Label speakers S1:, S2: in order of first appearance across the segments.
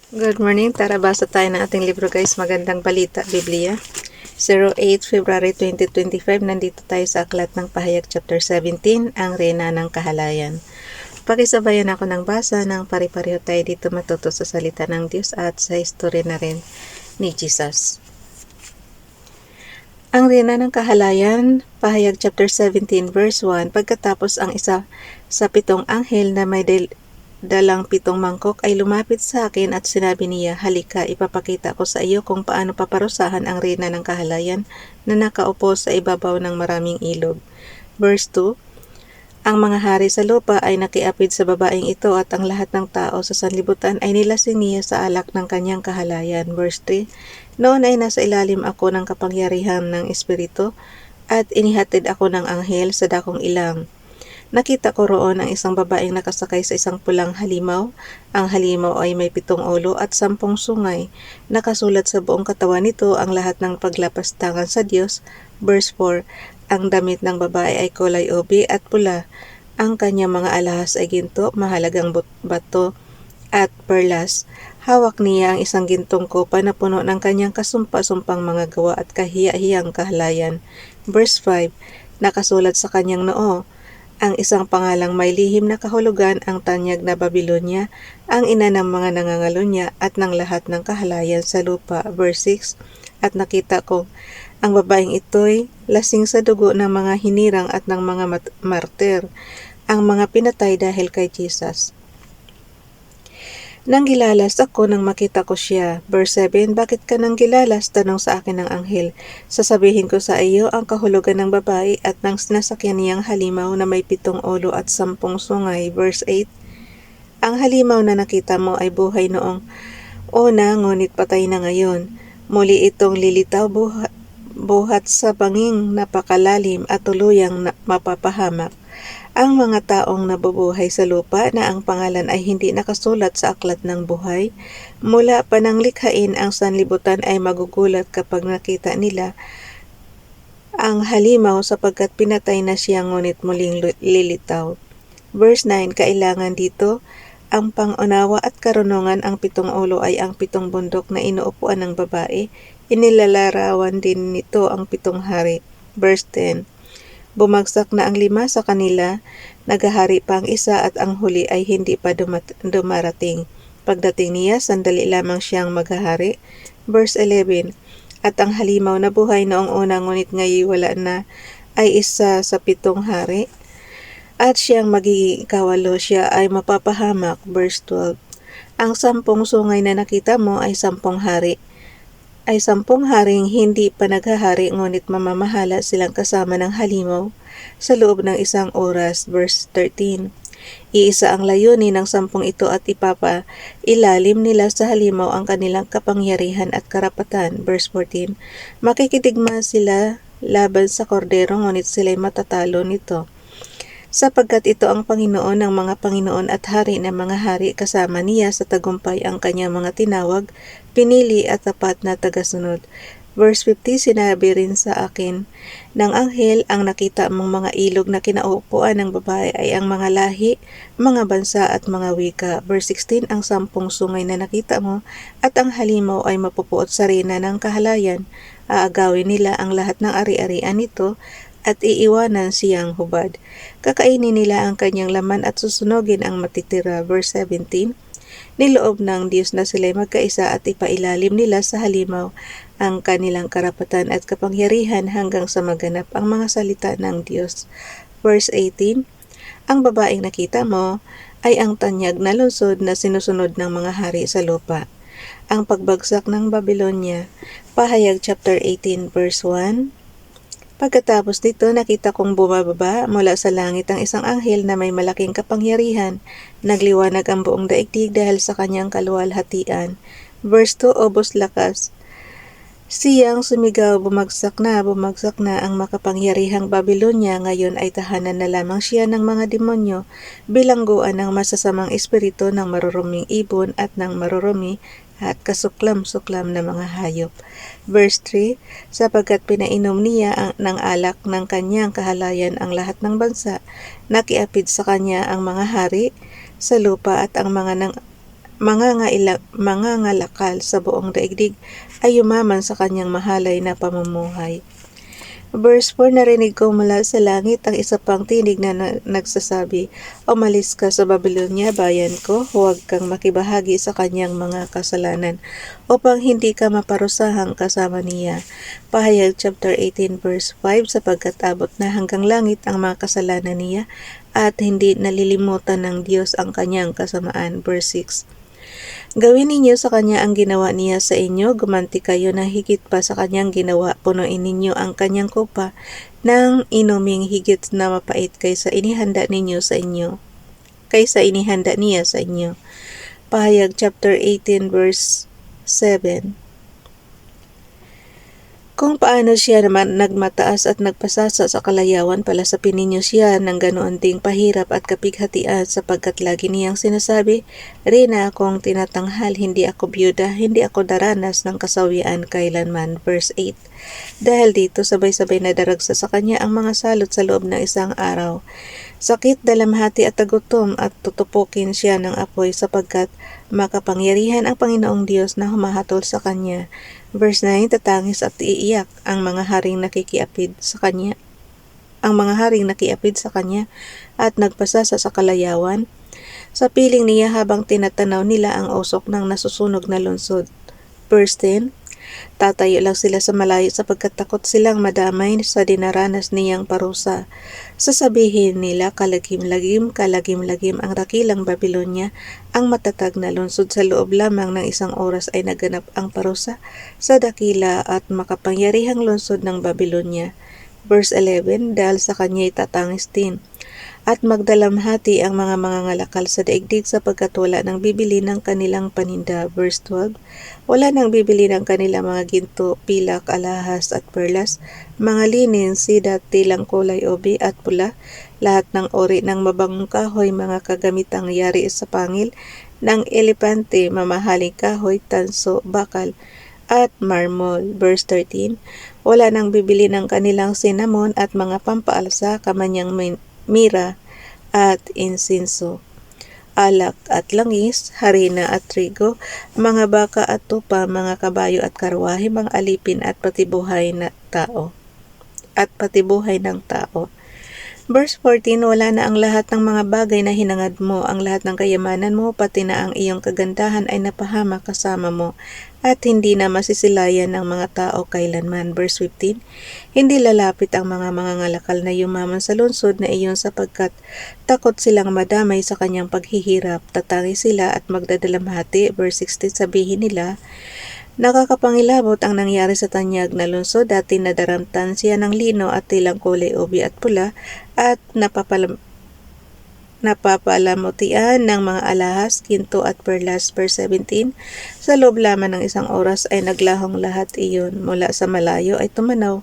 S1: Good morning. Tara basa tayo ng ating libro guys. Magandang balita, Biblia. 08 February 2025. Nandito tayo sa Aklat ng Pahayag chapter 17, ang Reyna ng Kahalayan. Pakisabayan ako ng basa ng pare-pareho tayo dito matuto sa salita ng Diyos at sa history na rin ni Jesus. Ang Reyna ng Kahalayan, Pahayag chapter 17 verse 1. Pagkatapos ang isa sa 7 anghel na may dalang 7 mangkok ay lumapit sa akin at sinabi niya, "Halika, ipapakita ko sa iyo kung paano paparusahan ang reyna ng kahalayan na nakaupo sa ibabaw ng maraming ilog." Verse 2. Ang mga hari sa lupa ay nakiapid sa babaeng ito at ang lahat ng tao sa sanlibutan ay nilasing niya sa alak ng kanyang kahalayan. Verse 3. Noon ay nasa ilalim ako ng kapangyarihan ng Espiritu at inihatid ako ng anghel sa dakong ilang. Nakita ko roon ang isang babaeng nakasakay sa isang pulang halimaw. Ang halimaw ay may 7 ulo at 10 sungay. Nakasulat sa buong katawan nito ang lahat ng paglapastangan sa Diyos. Verse 4. Ang damit ng babae ay kulay ube at pula. Ang kanyang mga alahas ay ginto, mahalagang bato at perlas. Hawak niya ang isang gintong kopa na puno ng kanyang kasumpa-sumpang mga gawa at kahiya-hiyang kahalayan. Verse 5. Nakasulat sa kanyang noo ang isang pangalang may lihim na kahulugan, ang tanyag na Babilonia, ang ina ng mga nangangalo niya at ng lahat ng kahalayan sa lupa. Verse 6. At nakita ko ang babaeng ito'y lasing sa dugo ng mga hinirang at ng mga martir, ang mga pinatay dahil kay Jesus. Nanggilalas ako nang makita ko siya. Verse 7. Bakit ka nanggilalas? Tanong sa akin ng anghel. Sasabihin ko sa iyo ang kahulugan ng babae at ng sinasakyan niyang halimaw na may 7 ulo at 10 sungay. Verse 8. Ang halimaw na nakita mo ay buhay noong una, ngunit patay na ngayon. Muli itong lilitaw buhat sa banging napakalalim at tuluyang mapapahamak ang mga taong nabubuhay sa lupa na ang pangalan ay hindi nakasulat sa aklat ng buhay. Mula pa nang likhain ang sanlibutan ay magugulat kapag nakita nila ang halimaw sapagkat pinatay na siya ngunit muling lilitaw. Verse 9. Kailangan dito ang pangunawa at karunungan. Ang 7 ulo ay ang 7 bundok na inuupuan ng babae. Inilalarawan din nito ang 7 hari. Verse 10. Bumagsak na ang 5 sa kanila, naghahari pa ang isa at ang huli ay hindi pa dumarating. Pagdating niya, sandali lamang siyang maghahari. Verse 11. At ang halimaw na buhay noong una ngunit ngayon wala na ay isa sa 7 hari. At siyang magiging ikawalo, siya ay mapapahamak. Verse 12. Ang 10 sungay na nakita mo ay 10 hari. Ay 10 haring hindi pa naghahari ngunit mamamahala silang kasama ng halimaw sa loob ng 1 oras. Verse 13. Iisa ang layunin ng 10 ito at ipapailalim nila sa halimaw ang kanilang kapangyarihan at karapatan. Verse 14. Makikidigma sila laban sa kordero ngunit sila'y matatalo nito. Sapagkat ito ang Panginoon ng mga Panginoon at Hari ng mga hari, kasama niya sa tagumpay ang kanyang mga tinawag, pinili at tapat na tagasunod. Verse 50. Sinabi rin sa akin ng anghel, ang nakita mong mga ilog na kinauupuan ng babae ay ang mga lahi, mga bansa at mga wika. Verse 16. Ang 10 sungay na nakita mo at ang halimaw ay mapupuot sa reyna ng kahalayan. Aagawin nila ang lahat ng ari-arian nito at iiwanan siyang hubad. Kakainin nila ang kanyang laman at susunugin ang matitira. Verse 17. Niloob ng Diyos na sila'y magkaisa at ipailalim nila sa halimaw ang kanilang karapatan at kapangyarihan hanggang sa maganap ang mga salita ng Diyos. Verse 18. Ang babaeng nakita mo ay ang tanyag na lungsod na sinusunod ng mga hari sa lupa. Ang pagbagsak ng Babilonia. Pahayag chapter 18 verse 1. Pagkatapos nito, nakita kong bumababa mula sa langit ang isang anghel na may malaking kapangyarihan. Nagliwanag ang buong daigdig dahil sa kanyang kaluwalhatian. Verse 2. Obos lakas. Siyang sumigaw, bumagsak na ang makapangyarihang Babilonia. Ngayon ay tahanan na lamang siya ng mga demonyo, bilangguan ng masasamang espiritu, ng maruruming ibon at ng marurumi at kasuklam-suklam na mga hayop. Verse 3. Sapagkat pinainom niya ng alak ng kanyang kahalayan ang lahat ng bansa, nakiapid sa kanya ang mga hari sa lupa at ang mga mangangalakal sa buong daigdig ay yumaman sa kanyang mahalay na pamumuhay. Verse 4, narinig ko mula sa langit ang isa pang tinig na nagsasabi, "Umalis ka sa Babylonia, bayan ko, huwag kang makibahagi sa kanyang mga kasalanan, upang hindi ka maparusahang kasama niya." Pahayag chapter 18 verse 5, sapagkat abot na hanggang langit ang mga kasalanan niya, at hindi nalilimutan ng Diyos ang kanyang kasamaan. Verse 6, gawin ninyo sa kanya ang ginawa niya sa inyo, gumanti kayo na higit pa sa kanyang ginawa, punuin ninyo ang kanyang kupa ng inuming higit na mapait kaysa inihanda niya sa inyo. Pahayag chapter 18 verse 7. Kung paano siya naman nagmataas at nagpasasa sa kalayawan, palasapin ninyo siya ng ganoon ding pahirap at kapighatian, sapagkat lagi niyang sinasabi, "Rina akong tinatanghal, hindi ako byuda, hindi ako daranas ng kasawian kailanman." Verse 8. Dahil dito, sabay-sabay na daragsa sa kanya ang mga salot sa loob ng isang araw. Sakit, dalamhati at tagutom, at tutupukin siya ng apoy, sapagkat makapangyarihan ang Panginoong Diyos na humahatol sa kanya. Verse 9, tatangis at iiyak ang mga haring nakikiapid sa kanya. At nagpasasa sa kalayawan sa piling niya habang tinatanaw nila ang usok ng nasusunog na lungsod. Verse 10, tatayo lang sila sa malayo sapagkat takot silang madamay sa dinaranas niyang parusa. Sasabihin nila, kalagim-lagim ang dakilang Babylonia, ang matatag na lungsod, sa loob lamang ng isang oras ay naganap ang parusa sa dakila at makapangyarihang lungsod ng Babylonia. Verse 11, dahil sa kanya'y tatangis din at magdalamhati ang mga mangangalakal sa daigdig, sapagkat wala nang bibili ng kanilang paninda. Verse 12, wala nang bibili ng kanilang mga ginto, pilak, alahas at perlas, mga linin, sidat, tilang kulay obi at pula, lahat ng ori ng mabangong kahoy, mga kagamitang yari sa pangil ng elepante, mamahaling kahoy, tanso, bakal at marmol. Verse 13, wala nang bibili ng kanilang cinnamon at mga pampaalsa, kamanyang mira at insinso, alak at langis, harina at trigo, mga baka at tupa, mga kabayo at karwahe, mga alipin at patibuhay ng tao. Verse 14, wala na ang lahat ng mga bagay na hinangad mo, ang lahat ng kayamanan mo, pati na ang iyong kagandahan ay napahamak kasama mo, at hindi na masisilayan ng mga tao kailanman. Verse 15, hindi lalapit ang mga mangangalakal na yumaman sa lungsod na iyon, sapagkat takot silang madamay sa kanyang paghihirap, tatangi sila at magdadalamhati. Verse 16, sabihin nila, nakakapangilabot ang nangyari sa tanyag na lungsod, dati nadaramtan siya ng lino at tilang kulay obi at pula, at napapalamutian ng mga alahas, ginto at perlas. Verse 17, sa loob lamang ng isang oras ay naglahong lahat iyon. Mula sa malayo ay tumanaw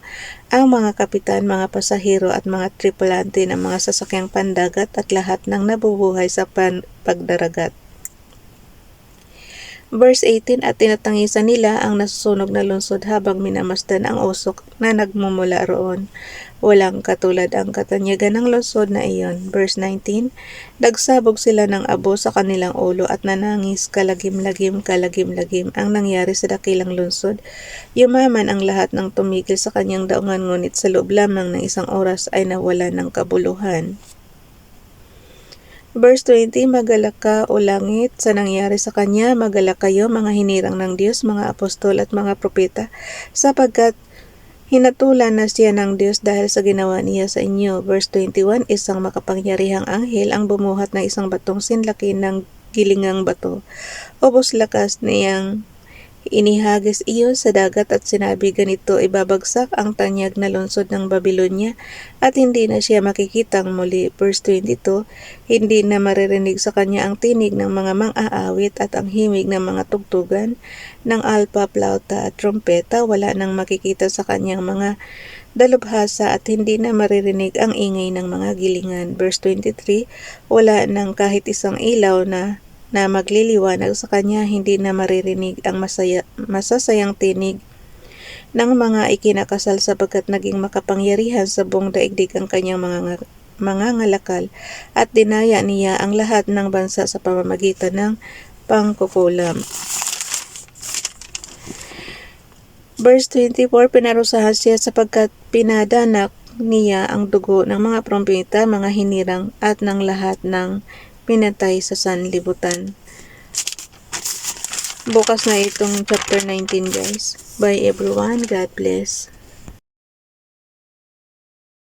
S1: ang mga kapitan, mga pasahero at mga tripulante ng mga sasakyang pandagat, at lahat ng nabubuhay sa pagdaragat. Verse 18, at tinatangisan nila ang nasusunog na lungsod habang minamasdan ang usok na nagmumula roon. Walang katulad ang katanyagan ng lungsod na iyon. Verse 19, nagsabog sila ng abo sa kanilang ulo at nanangis, kalagim-lagim ang nangyari sa dakilang lungsod. Yumaman ang lahat ng tumigil sa kanyang daungan, ngunit sa loob lamang ng isang oras ay nawala ng kabuluhan. Verse 20, magalak ka o langit sa nangyari sa kanya, magalak kayo mga hinirang ng Diyos, mga apostol at mga propeta, sapagkat hinatulan na siya ng Diyos dahil sa ginawa niya sa inyo. Verse 21, isang makapangyarihang anghel ang bumuhat ng isang batong sinlaki ng gilingang bato. Ubos lakas niyang inihagis iyon sa dagat at sinabi, ganito ibabagsak ang tanyag na lungsod ng Babylonia at hindi na siya makikitang muli. Verse 22, hindi na maririnig sa kanya ang tinig ng mga mang-aawit at ang himig ng mga tugtugan ng alpa, plauta at trompeta. Wala nang makikita sa kanyang mga dalubhasa at hindi na maririnig ang ingay ng mga gilingan. Verse 23, wala nang kahit isang ilaw na magliliwanag sa kanya, hindi na maririnig ang masasayang tinig ng mga ikinakasal, sapagkat naging makapangyarihan sa buong daigdig ang kanyang mga ngalakal, at dinaya niya ang lahat ng bansa sa pamamagitan ng pangkukulam. Verse 24, pinarusahan siya sapagkat pinadanak niya ang dugo ng mga propeta, mga hinirang at ng lahat ng pinatay sa sanlibutan. Bukas na itong chapter 19 guys. Bye everyone. God bless.